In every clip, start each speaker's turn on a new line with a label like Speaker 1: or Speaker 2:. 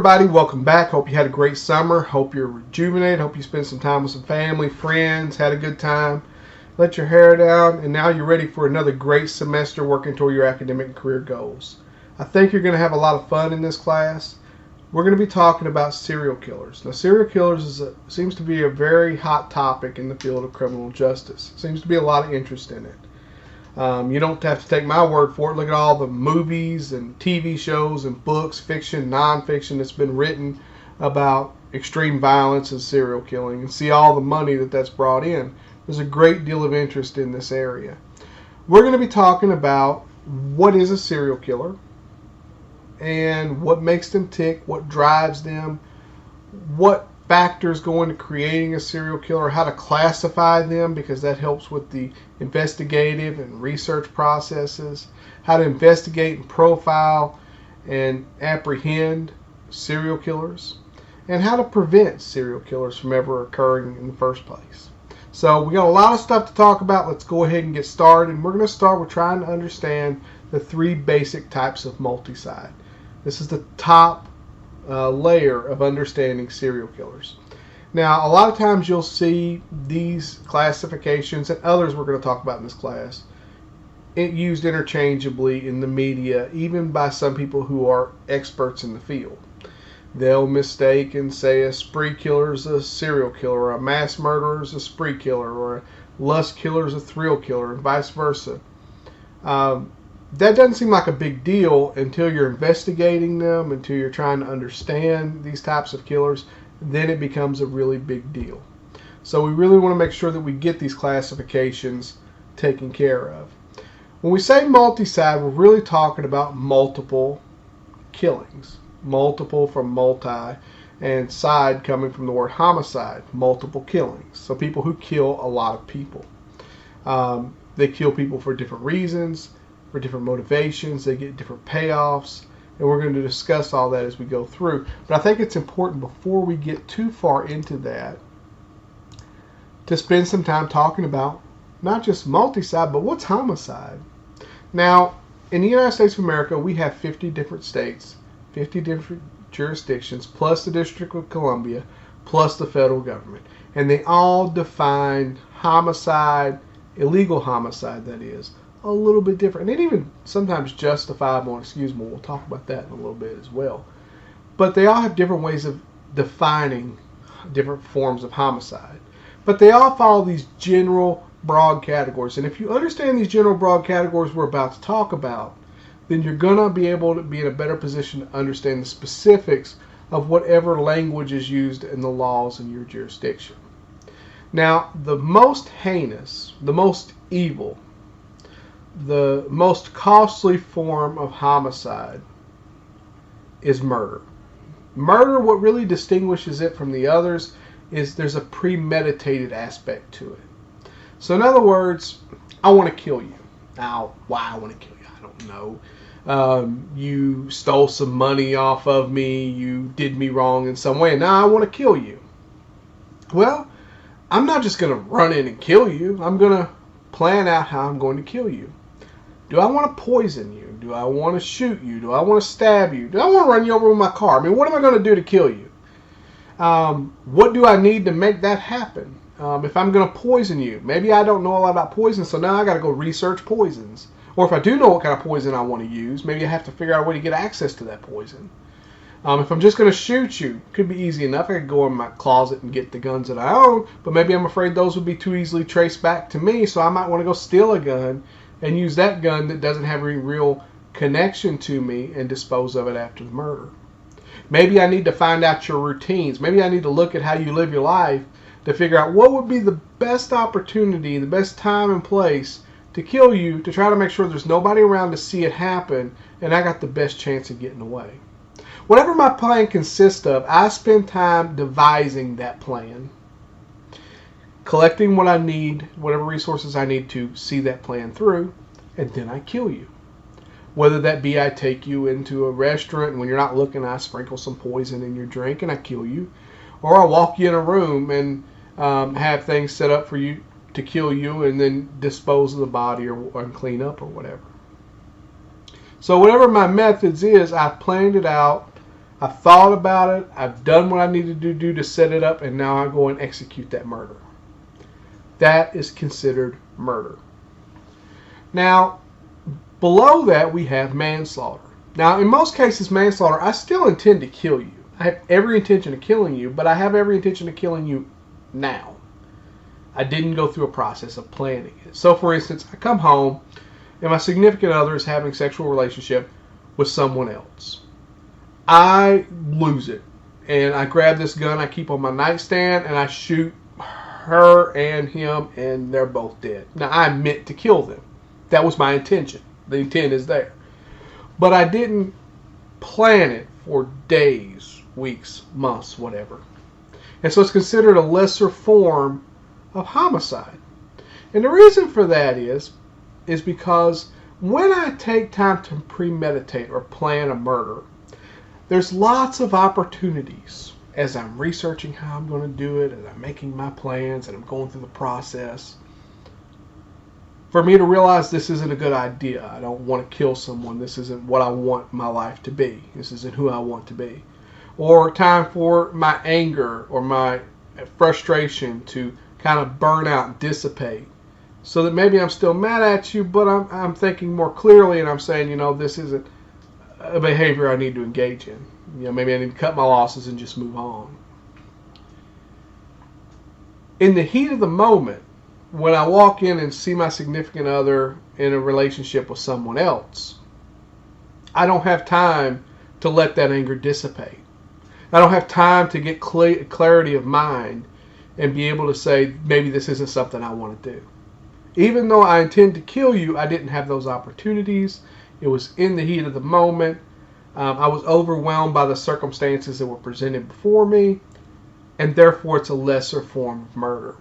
Speaker 1: everybody, welcome back. Hope you had a great summer. Hope you're rejuvenated. Hope you spent some time with some family, friends, had a good time, let your hair down, and now you're ready for another great semester working toward your academic and career goals. I think you're going to have a lot of fun in this class. We're going to be talking about serial killers. Now, serial killers seems to be a very hot topic in the field of criminal justice. Seems to be a lot of interest in it. You don't have to take my word for it. Look at all the movies and TV shows and books, fiction, nonfiction that's been written about extreme violence and serial killing, and see all the money that's brought in. There's a great deal of interest in this area. We're going to be talking about what is a serial killer and what makes them tick, what drives them, what factors go into creating a serial killer, how to classify them, because that helps with the investigative and research processes, how to investigate and profile and apprehend serial killers, and how to prevent serial killers from ever occurring in the first place. So we got a lot of stuff to talk about. Let's go ahead and get started. And we're going to start with trying to understand the three basic types of multicide. This is the top layer of understanding serial killers. Now, a lot of times you'll see these classifications and others we're going to talk about in this class used interchangeably in the media, even by some people who are experts in the field. They'll mistake and say a spree killer is a serial killer, or a mass murderer is a spree killer, or a lust killer is a thrill killer, and vice versa. That doesn't seem like a big deal until you're investigating them, until you're trying to understand these types of killers. Then it becomes a really big deal. So we really want to make sure that we get these classifications taken care of. When we say multicide, we're really talking about multiple killings. Multiple from multi, and side coming from the word homicide, multiple killings. So people who kill a lot of people. They kill people for different reasons, for different motivations, they get different payoffs, and we're going to discuss all that as we go through. But I think it's important before we get too far into that to spend some time talking about not just multicide, but what's homicide. Now, in the United States of America, we have 50 different states, 50 different jurisdictions, plus the District of Columbia, plus the federal government. And they all define homicide, illegal homicide that is, a little bit different. And even sometimes justifiable and excusable. We'll talk about that in a little bit as well. But they all have different ways of defining different forms of homicide. But they all follow these general broad categories. And if you understand these general broad categories we're about to talk about, then you're going to be able to be in a better position to understand the specifics of whatever language is used in the laws in your jurisdiction. Now, the most heinous, the most evil, the most costly form of homicide is murder. Murder, what really distinguishes it from the others is there's a premeditated aspect to it. So in other words, I want to kill you. Now, why I want to kill you, I don't know. You stole some money off of me, you did me wrong in some way, and now I want to kill you. Well, I'm not just going to run in and kill you. I'm going to plan out how I'm going to kill you. Do I want to poison you? Do I want to shoot you? Do I want to stab you? Do I want to run you over with my car? I mean, what am I going to do to kill you? What do I need to make that happen? If I'm going to poison you, maybe I don't know a lot about poison, so now I got to go research poisons. Or if I do know what kind of poison I want to use, maybe I have to figure out a way to get access to that poison. If I'm just going to shoot you, it could be easy enough. I could go in my closet and get the guns that I own, but maybe I'm afraid those would be too easily traced back to me, so I might want to go steal a gun and use that gun that doesn't have any real connection to me and dispose of it after the murder. Maybe I need to find out your routines. Maybe I need to look at how you live your life to figure out what would be the best opportunity, the best time and place to kill you, to try to make sure there's nobody around to see it happen and I got the best chance of getting away. Whatever my plan consists of, I spend time devising that plan, collecting what I need, whatever resources I need to see that plan through, and then I kill you. Whether that be I take you into a restaurant and when you're not looking, I sprinkle some poison in your drink and I kill you. Or I walk you in a room and have things set up for you to kill you and then dispose of the body or clean up or whatever. So whatever my methods is, I've planned it out. I've thought about it. I've done what I needed to do to set it up, and now I go and execute that murder. That is considered murder. Now, below that, we have manslaughter. Now, in most cases, manslaughter, I still intend to kill you. I have every intention of killing you, but I have every intention of killing you now. I didn't go through a process of planning it. So, for instance, I come home, and my significant other is having a sexual relationship with someone else. I lose it, and I grab this gun I keep on my nightstand, and I shoot her and him, and they're both dead. Now, I meant to kill them. That was my intention. The intent is there. But I didn't plan it for days, weeks, months, whatever. And so it's considered a lesser form of homicide. And the reason for that is because when I take time to premeditate or plan a murder, there's lots of opportunities as I'm researching how I'm going to do it, and I'm making my plans, and I'm going through the process, for me to realize this isn't a good idea. I don't want to kill someone. This isn't what I want my life to be. This isn't who I want to be. Or time for my anger or my frustration to kind of burn out and dissipate, so that maybe I'm still mad at you, but I'm thinking more clearly, and I'm saying, this isn't a behavior I need to engage in. Maybe I need to cut my losses and just move on. In the heat of the moment, when I walk in and see my significant other in a relationship with someone else, I don't have time to let that anger dissipate. I don't have time to get clarity of mind and be able to say, maybe this isn't something I want to do. Even though I intend to kill you, I didn't have those opportunities. It was in the heat of the moment. I was overwhelmed by the circumstances that were presented before me, and therefore it's a lesser form of murder.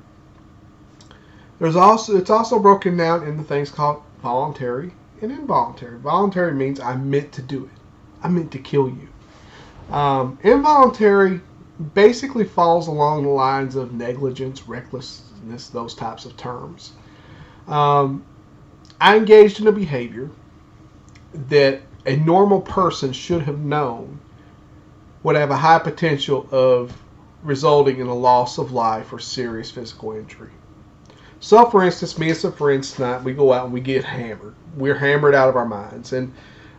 Speaker 1: It's also broken down into things called voluntary and involuntary. Voluntary means I meant to do it. I meant to kill you. Involuntary basically falls along the lines of negligence, recklessness, those types of terms. I engaged in a behavior that a normal person should have known would have a high potential of resulting in a loss of life or serious physical injury. So, for instance, me and some friends tonight, we go out and we get hammered. We're hammered out of our minds. And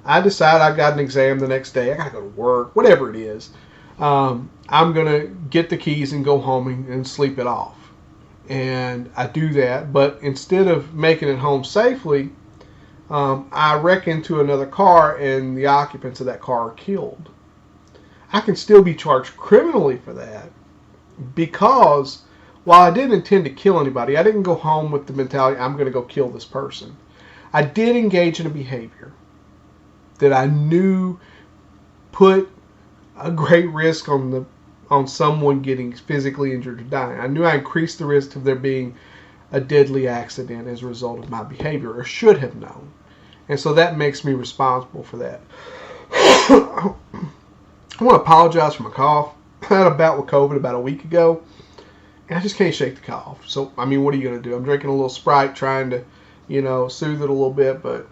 Speaker 1: I decide I've got an exam the next day. I got to go to work, whatever it is. I'm going to get the keys and go home and sleep it off. And I do that. But instead of making it home safely, I wreck into another car and the occupants of that car are killed. I can still be charged criminally for that, because while I didn't intend to kill anybody, I didn't go home with the mentality, I'm going to go kill this person. I did engage in a behavior that I knew put a great risk on someone getting physically injured or dying. I knew I increased the risk of there being a deadly accident as a result of my behavior, or should have known. And so that makes me responsible for that. I want to apologize for my cough. I had a bout with COVID about a week ago, and I just can't shake the cough. So, what are you going to do? I'm drinking a little Sprite, trying to, soothe it a little bit, but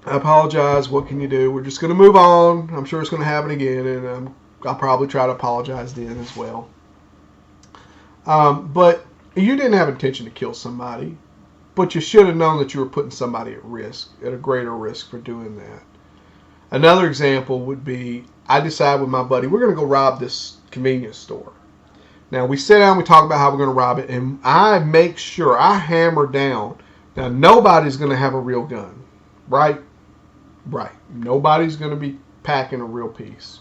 Speaker 1: I apologize. What can you do? We're just going to move on. I'm sure it's going to happen again, and I'll probably try to apologize then as well. But you didn't have intention to kill somebody, but you should have known that you were putting somebody at risk, at a greater risk for doing that. Another example would be, I decide with my buddy, we're going to go rob this convenience store. Now, we sit down, we talk about how we're going to rob it, and I make sure, I hammer down, now nobody's going to have a real gun, right? Right. Nobody's going to be packing a real piece.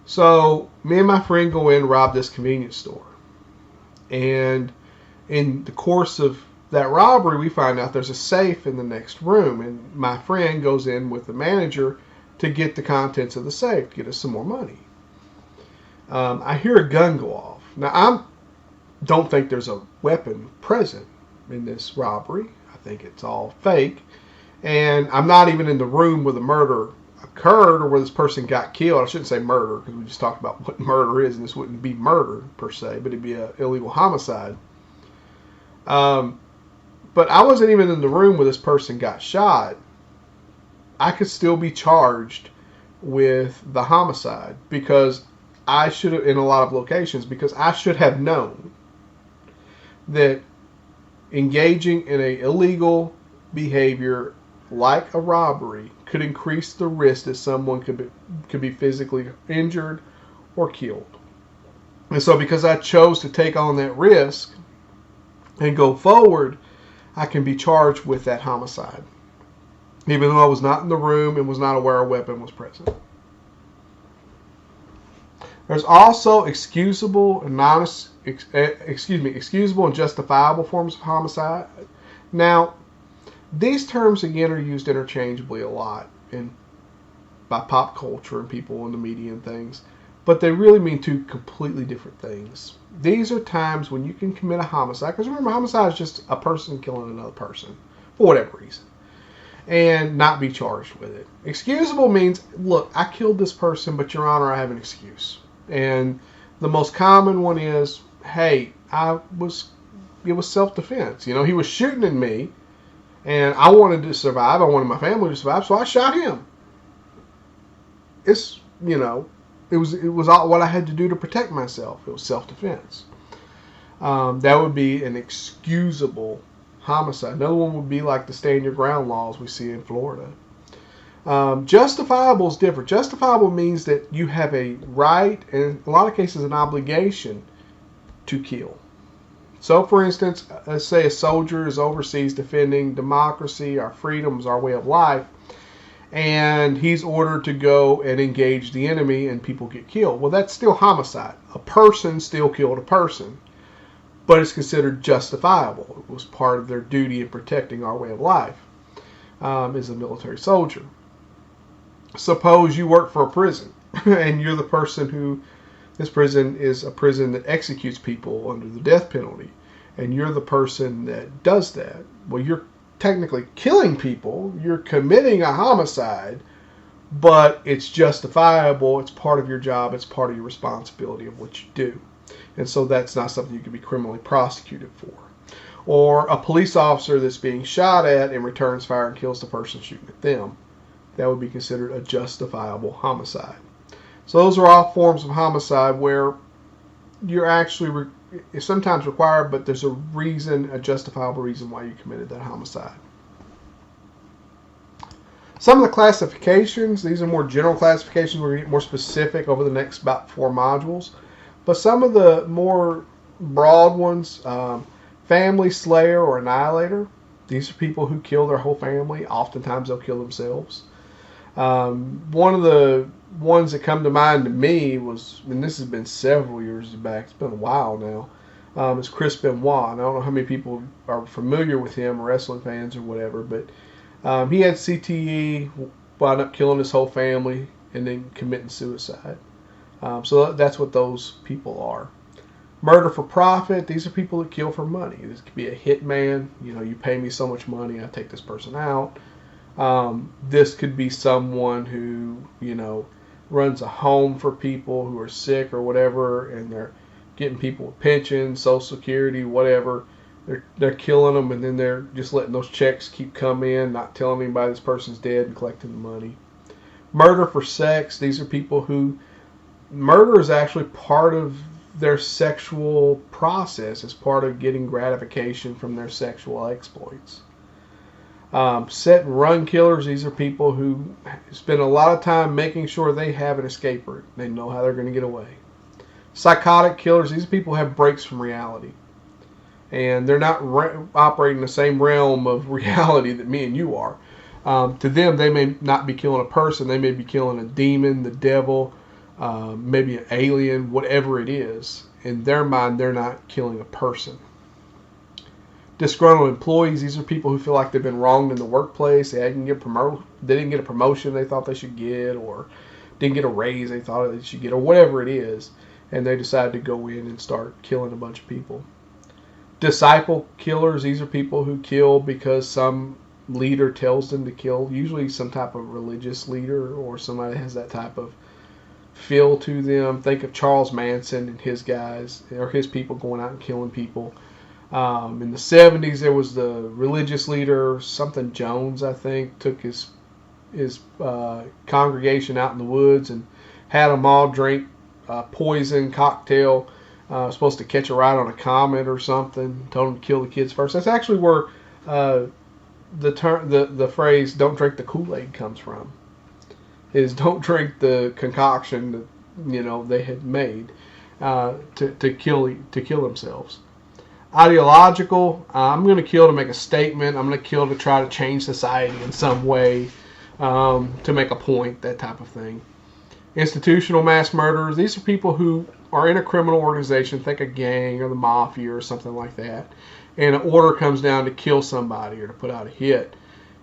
Speaker 1: So, me and my friend go in and rob this convenience store. And in the course of that robbery, we find out there's a safe in the next room, and my friend goes in with the manager to get the contents of the safe, to get us some more money. I hear a gun go off. Now, I don't think there's a weapon present in this robbery. I think it's all fake. And I'm not even in the room where the murder occurred or where this person got killed. I shouldn't say murder, because we just talked about what murder is, and this wouldn't be murder per se, but it'd be an illegal homicide. But I wasn't even in the room where this person got shot. I could still be charged with the homicide, because I should have, in a lot of locations, because I should have known that engaging in a illegal behavior like a robbery could increase the risk that someone could be physically injured or killed. And so because I chose to take on that risk and go forward, I can be charged with that homicide, even though I was not in the room and was not aware a weapon was present. There's also excusable and excusable and justifiable forms of homicide. Now, these terms again are used interchangeably a lot by pop culture and people in the media and things, but they really mean two completely different things. These are times when you can commit a homicide, because remember, homicide is just a person killing another person for whatever reason, and not be charged with it. Excusable means, look, I killed this person, but Your Honor, I have an excuse. And the most common one is, hey, it was self-defense. You know, he was shooting at me, and I wanted to survive. I wanted my family to survive, so I shot him. It's, you know, it was all what I had to do to protect myself. It was self-defense. That would be an excusable homicide. Another one would be like the stand your ground laws we see in Florida. Justifiable is different. Justifiable means that you have a right, and in a lot of cases an obligation, to kill. So, for instance, let's say a soldier is overseas defending democracy, our freedoms, our way of life, and he's ordered to go and engage the enemy and people get killed. Well, that's still homicide. A person still killed a person, but it's considered justifiable. It was part of their duty in protecting our way of life as a military soldier. Suppose you work for a prison and you're the person who, this prison is a prison that executes people under the death penalty, and you're the person that does that. Well, you're technically killing people, you're committing a homicide, but it's justifiable, it's part of your job, it's part of your responsibility of what you do. And so that's not something you can be criminally prosecuted for. Or a police officer that's being shot at and returns fire and kills the person shooting at them. That would be considered a justifiable homicide. So those are all forms of homicide where you're actually it's sometimes required, but there's a reason, a justifiable reason why you committed that homicide. Some of the classifications, these are more general classifications. We're going to get more specific over the next about 4 modules. But some of the more broad ones, family slayer or annihilator. These are people who kill their whole family. Oftentimes they'll kill themselves. One of the ones that come to mind to me was, and this has been several years back, it's been a while now, is Chris Benoit. And I don't know how many people are familiar with him, wrestling fans or whatever, but he had CTE, wound up killing his whole family, and then committing suicide. So that's what those people are. Murder for profit, these are people that kill for money. This could be a hitman. You know, you pay me so much money, I take this person out. This could be someone who, you know, runs a home for people who are sick or whatever, and they're getting people with pensions, Social Security, whatever. They're killing them, and then they're just letting those checks keep coming in, not telling anybody this person's dead, and collecting the money. Murder for sex, these are people who, murder is actually part of their sexual process. It's part of getting gratification from their sexual exploits. Set and run killers, these are people who spend a lot of time making sure they have an escape route. They know how they're going to get away. Psychotic killers, these people have breaks from reality. And they're not operating in the same realm of reality that me and you are. To them, they may not be killing a person. They may be killing a demon, the devil, maybe an alien, whatever it is. In their mind, they're not killing a person. Disgruntled employees, these are people who feel like they've been wronged in the workplace. They didn't get a promotion they thought they should get, or didn't get a raise they thought they should get, or whatever it is, and they decide to go in and start killing a bunch of people. Disciple killers, these are people who kill because some leader tells them to kill, usually some type of religious leader or somebody that has that type of feel to them. Think of Charles Manson and his guys, or his people going out and killing people. In the 70s, there was the religious leader, something Jones, I think, took his his congregation out in the woods and had them all drink poison cocktail. Supposed to catch a ride on a comet or something. Told them to kill the kids first. That's actually where the phrase "don't drink the Kool-Aid" comes from. Is don't drink the concoction that they had made to kill themselves. Ideological, I'm going to kill to make a statement. I'm going to kill to try to change society in some way, to make a point, that type of thing. Institutional mass murderers, these are people who are in a criminal organization, think a gang or the mafia or something like that, and an order comes down to kill somebody or to put out a hit.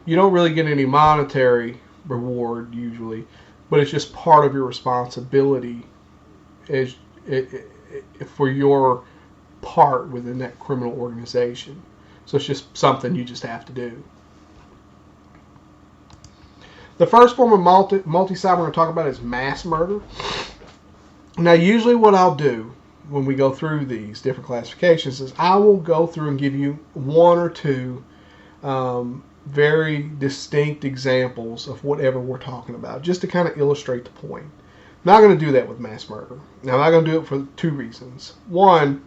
Speaker 1: You don't really get any monetary reward usually, but it's just part of your responsibility for your part within that criminal organization. So it's just something you just have to do. The first form of multicide we're going to talk about is mass murder. Now, usually what I'll do when we go through these different classifications is I will go through and give you one or two very distinct examples of whatever we're talking about, just to kind of illustrate the point. I'm not going to do that with mass murder. Now, I'm not going to do it for two reasons. One,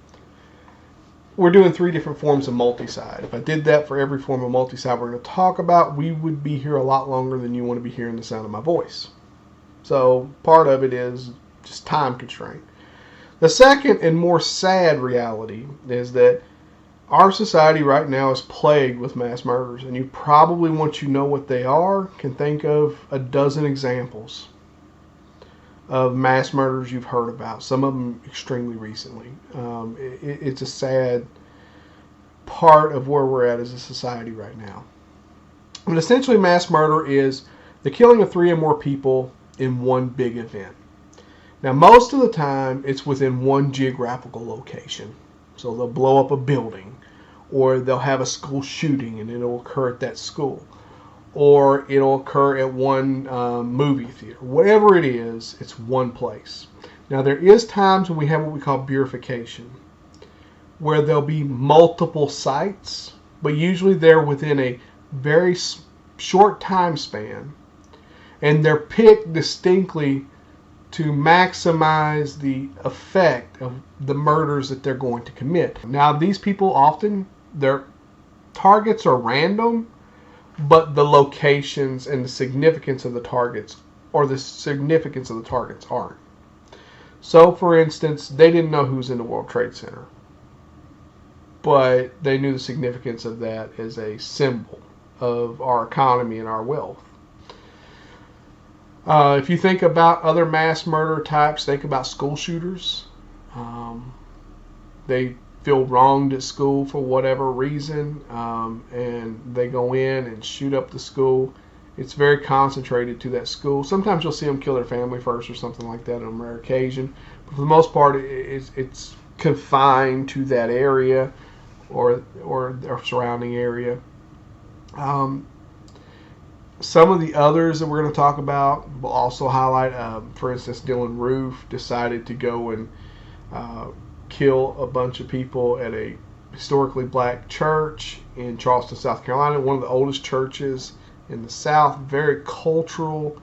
Speaker 1: we're doing three different forms of multicide. If I did that for every form of multicide we're going to talk about, we would be here a lot longer than you want to be hearing the sound of my voice. So part of it is just time constraint. The second and more sad reality is that our society right now is plagued with mass murders, and you probably, once you know what they are, can think of a dozen examples of mass murders you've heard about, some of them extremely recently. It's a sad part of where we're at as a society right now. But essentially, mass murder is the killing of 3 or more people in one big event. Now, most of the time, it's within one geographical location. So they'll blow up a building, or they'll have a school shooting and it'll occur at that school, or it'll occur at one movie theater. Whatever it is, it's one place. Now, there is times when we have what we call purification, where there'll be multiple sites, but usually they're within a very short time span, and they're picked distinctly to maximize the effect of the murders that they're going to commit. Now, these people often, their targets are random, but the locations and the significance of the targets, or the significance of the targets, aren't. So, for instance, they didn't know who was in the World Trade Center, but they knew the significance of that as a symbol of our economy and our wealth. If you think about other mass murder types, think about school shooters. They feel wronged at school for whatever reason, and they go in and shoot up the school. It's very concentrated to that school. Sometimes you'll see them kill their family first or something like that on a rare occasion. But for the most part, it's confined to that area or surrounding area. Some of the others that we're going to talk about will also highlight, for instance, Dylan Roof decided to go and kill a bunch of people at a historically black church in Charleston, South Carolina, one of the oldest churches in the South, very cultural,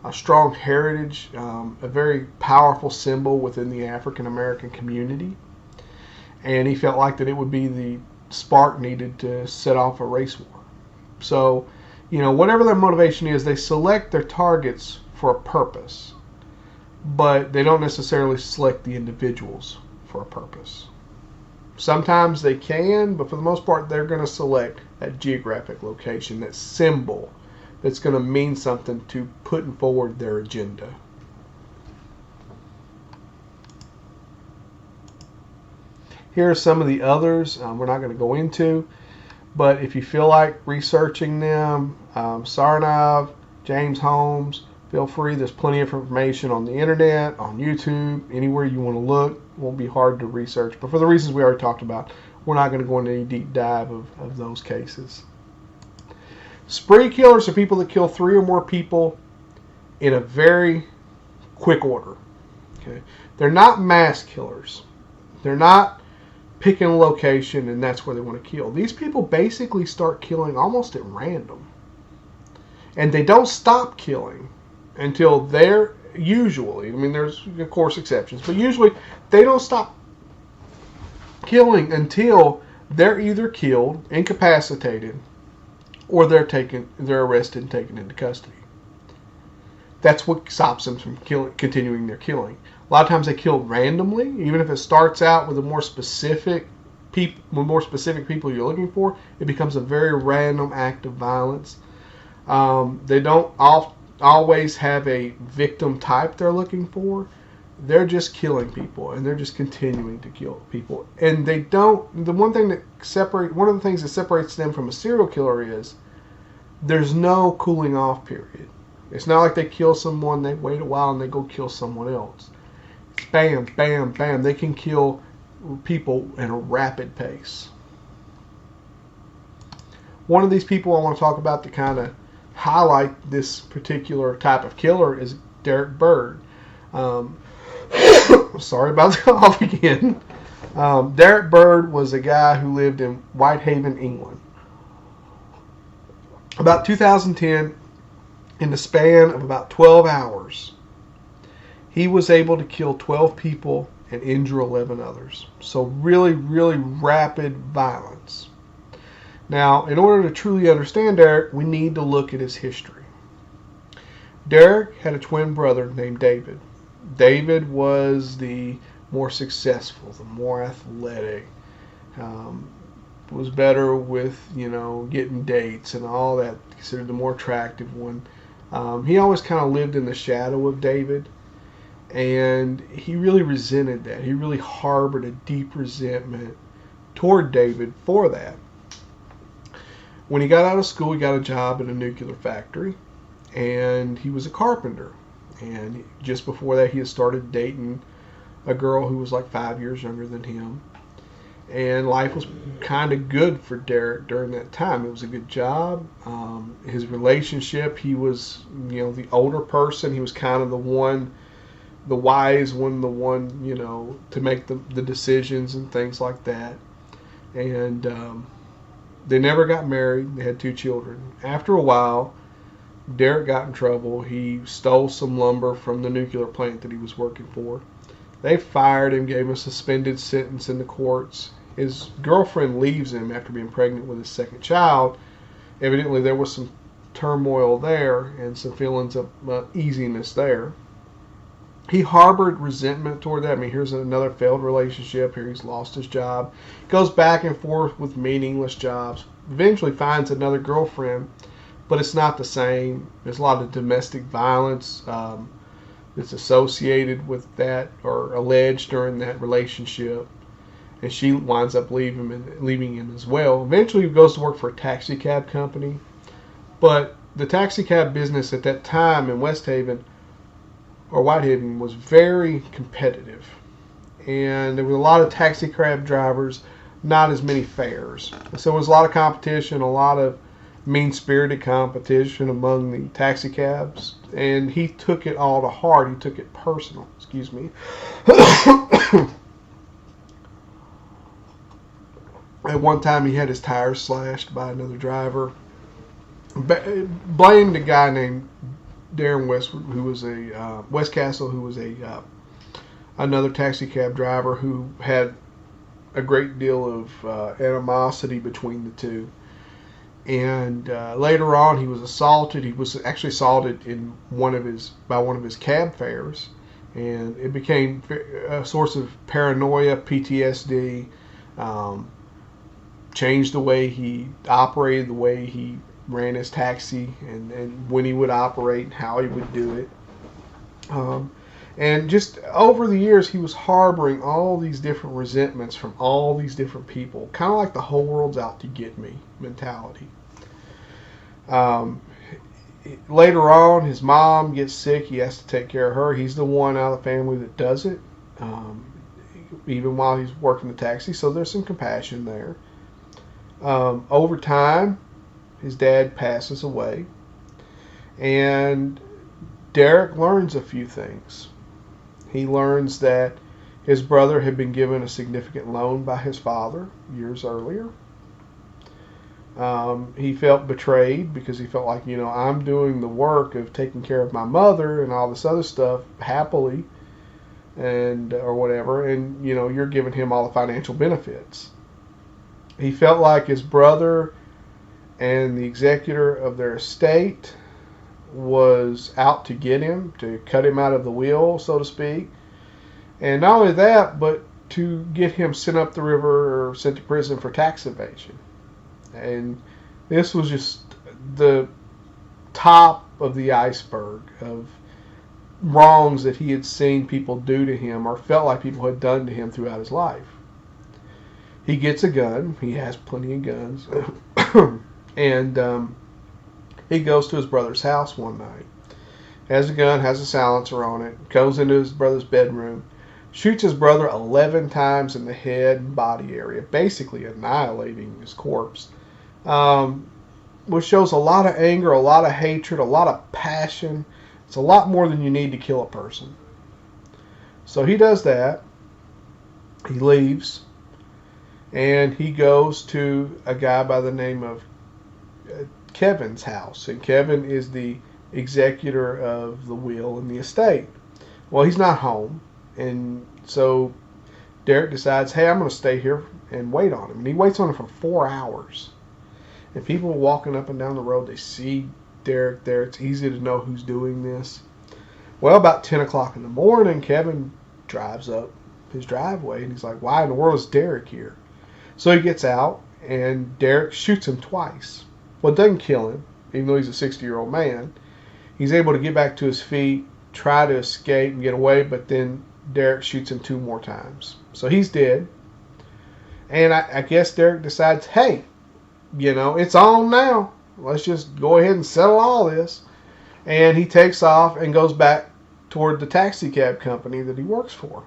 Speaker 1: a strong heritage, a very powerful symbol within the African American community. And he felt like that it would be the spark needed to set off a race war. So, whatever their motivation is, they select their targets for a purpose, but they don't necessarily select the individuals for a purpose. Sometimes they can, but for the most part, they're going to select that geographic location, that symbol that's going to mean something to putting forward their agenda. Here are some of the others we're not going to go into, but if you feel like researching them, Sarnav, James Holmes, feel free. There's plenty of information on the internet, on YouTube, anywhere you want to look. It won't be hard to research. But for the reasons we already talked about, we're not going to go into any deep dive of those cases. Spree killers are people that kill 3 or more people in a very quick order. Okay? They're not mass killers. They're not picking a location and that's where they want to kill. These people basically start killing almost at random. And they don't stop killing until they're usually, I mean, there's of course exceptions, but usually they don't stop killing until they're either killed, incapacitated, or they're arrested and taken into custody. That's what stops them from continuing their killing. A lot of times they kill randomly, even if it starts out with more specific people you're looking for. It becomes a very random act of violence. They don't always have a victim type they're looking for. They're just killing people, and they're just continuing to kill people. And they don't. One of the things that separates them from a serial killer is there's no cooling off period. It's not like they kill someone, they wait a while, and they go kill someone else. It's bam, bam, bam. They can kill people at a rapid pace. One of these people I want to talk about to kind of highlight this particular type of killer is Derek Byrd. Sorry about the cough again. Derek Byrd was a guy who lived in Whitehaven, England. About 2010, in the span of about 12 hours, he was able to kill 12 people and injure 11 others. So really, really rapid violence. Now, in order to truly understand Derek, we need to look at his history. Derek had a twin brother named David. David was the more successful, the more athletic, was better with, getting dates and all that, considered the more attractive one. He always kind of lived in the shadow of David, and he really resented that. He really harbored a deep resentment toward David for that. When he got out of school, he got a job at a nuclear factory, and he was a carpenter. And just before that, he had started dating a girl who was like 5 years younger than him. And life was kind of good for Derek during that time. It was a good job. His relationship, he was, the older person. He was kind of the wise one, to make the decisions and things like that. And they never got married. They had 2 children. After a while, Derek got in trouble. He stole some lumber from the nuclear plant that he was working for. They fired him, gave him a suspended sentence in the courts. His girlfriend leaves him after being pregnant with his second child. Evidently, there was some turmoil there and some feelings of uneasiness there. He harbored resentment toward that. I mean, here's another failed relationship. Here he's lost his job. Goes back and forth with meaningless jobs. Eventually finds another girlfriend, but it's not the same. There's a lot of domestic violence that's associated with that or alleged during that relationship. And she winds up leaving him as well. Eventually he goes to work for a taxi cab company. But the taxi cab business at that time in Whitehaven was very competitive. And there was a lot of taxi cab drivers, not as many fares. So there was a lot of competition, a lot of mean-spirited competition among the taxi cabs. And he took it all to heart. He took it personal. Excuse me. At one time, he had his tires slashed by another driver. Blamed a guy named Darren Westcastle, who was another taxi cab driver who had a great deal of animosity between the two. And later on, he was assaulted. He was actually assaulted by one of his cab fares, and it became a source of paranoia, PTSD. Changed the way he operated, the way he ran his taxi, and when he would operate, and how he would do it. And just over the years, he was harboring all these different resentments from all these different people, kind of like the whole world's out to get me mentality. Later on, his mom gets sick. He has to take care of her. He's the one out of the family that does it, even while he's working the taxi, so there's some compassion there. Over time, his dad passes away, and Derek learns a few things. He learns that his brother had been given a significant loan by his father years earlier. He felt betrayed because he felt like, I'm doing the work of taking care of my mother and all this other stuff happily and or whatever, and you're giving him all the financial benefits. He felt like his brother and the executor of their estate was out to get him, to cut him out of the will, so to speak. And not only that, but to get him sent up the river or sent to prison for tax evasion. And this was just the top of the iceberg of wrongs that he had seen people do to him or felt like people had done to him throughout his life. He gets a gun. He has plenty of guns. And he goes to his brother's house one night. Has a gun, has a silencer on it, goes into his brother's bedroom, shoots his brother 11 times in the head and body area, basically annihilating his corpse. Which shows a lot of anger, a lot of hatred, a lot of passion. It's a lot more than you need to kill a person. So he does that. He leaves. And he goes to a guy by the name of Kevin's house. And Kevin is the executor of the will and the estate. Well, he's not home. And so Derek decides, hey, I'm going to stay here and wait on him. And he waits on him for 4 hours. And people walking up and down the road, they see Derek there. It's easy to know who's doing this. Well, about 10 o'clock in the morning, Kevin drives up his driveway. And he's like, why in the world is Derek here? So he gets out, and Derek shoots him twice. Well, it doesn't kill him, even though he's a 60-year-old man. He's able to get back to his feet, try to escape and get away, but then Derek shoots him 2 more times. So he's dead. And I guess Derek decides, hey, it's on now. Let's just go ahead and settle all this. And he takes off and goes back toward the taxi cab company that he works for.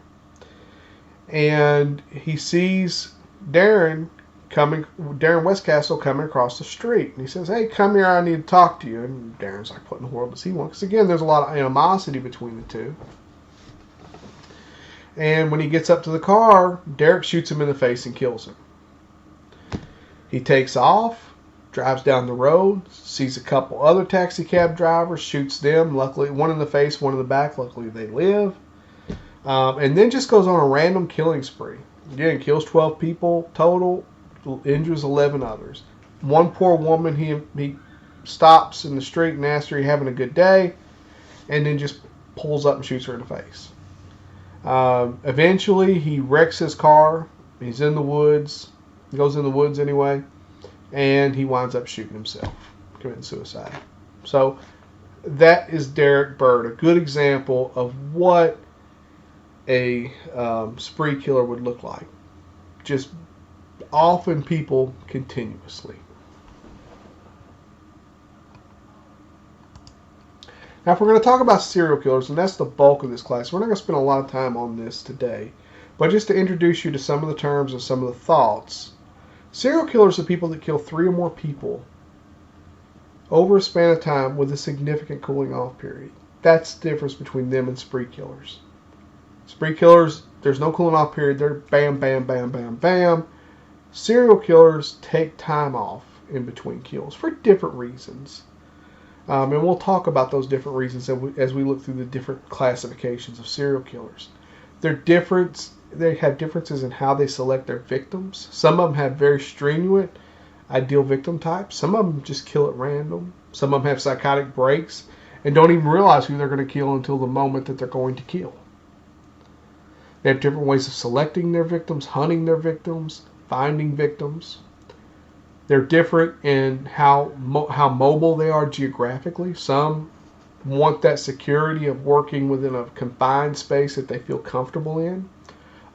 Speaker 1: And he sees Darren Westcastle coming across the street. And he says, hey, come here, I need to talk to you. And Darren's like, what in the world does he want? Because again, there's a lot of animosity between the two. And when he gets up to the car, Derek shoots him in the face and kills him. He takes off, drives down the road, sees a couple other taxi cab drivers, shoots them. Luckily, one in the face, one in the back. Luckily, they live. And then just goes on a random killing spree. Again, kills 12 people total, injures 11 others. One poor woman, he stops in the street and asks her, "You having a good day?" And then just pulls up and shoots her in the face. Eventually, he wrecks his car. He's in the woods. He goes in the woods anyway. And he winds up shooting himself, committing suicide. So that is Derek Byrd, a good example of what a spree killer would look like. Just offing people continuously. Now, if we're going to talk about serial killers, and that's the bulk of this class, we're not going to spend a lot of time on this today. But just to introduce you to some of the terms and some of the thoughts, serial killers are people that kill 3 or more people over a span of time with a significant cooling off period. That's the difference between them and spree killers. Spree killers, there's no cooling off period. They're bam, bam, bam, bam, bam. Serial killers take time off in between kills for different reasons. And we'll talk about those different reasons as we look through the different classifications of serial killers. They have differences in how they select their victims. Some of them have very stringent ideal victim types. Some of them just kill at random. Some of them have psychotic breaks and don't even realize who they're going to kill until the moment that they're going to kill. They have different ways of selecting their victims, hunting their victims, finding victims. They're different in how mobile they are geographically. Some want that security of working within a confined space that they feel comfortable in.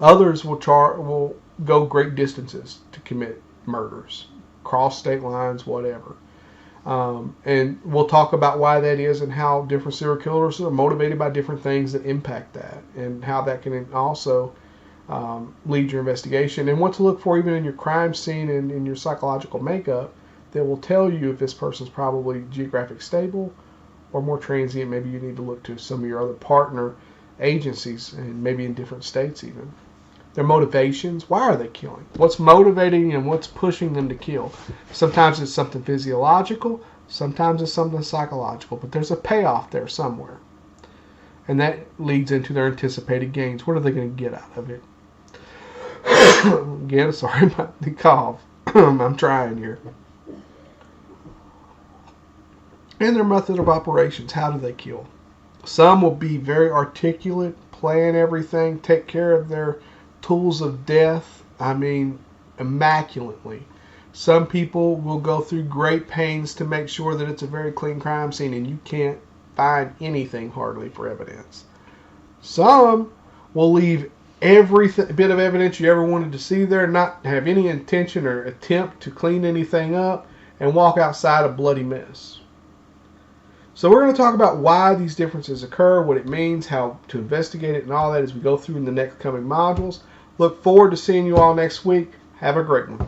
Speaker 1: Others will go great distances to commit murders, cross state lines, whatever. And we'll talk about why that is and how different serial killers are motivated by different things that impact that, and how that can also lead your investigation, and what to look for even in your crime scene and in your psychological makeup that will tell you if this person's probably geographic stable or more transient. Maybe you need to look to some of your other partner agencies and maybe in different states even. their motivations. Why are they killing? What's motivating and what's pushing them to kill? Sometimes it's something physiological, sometimes it's something psychological, but there's a payoff there somewhere. And that leads into their anticipated gains. What are they going to get out of it? Again, sorry about the cough. I'm trying here. And their method of operations. How do they kill? Some will be very articulate, plan everything, take care of their tools of death, immaculately. Some people will go through great pains to make sure that it's a very clean crime scene and you can't find anything hardly for evidence. Some will leave every bit of evidence you ever wanted to see there, not have any intention or attempt to clean anything up, and walk outside a bloody mess. So we're going to talk about why these differences occur, what it means, how to investigate it, and all that as we go through in the next coming modules. Look forward to seeing you all next week. Have a great one.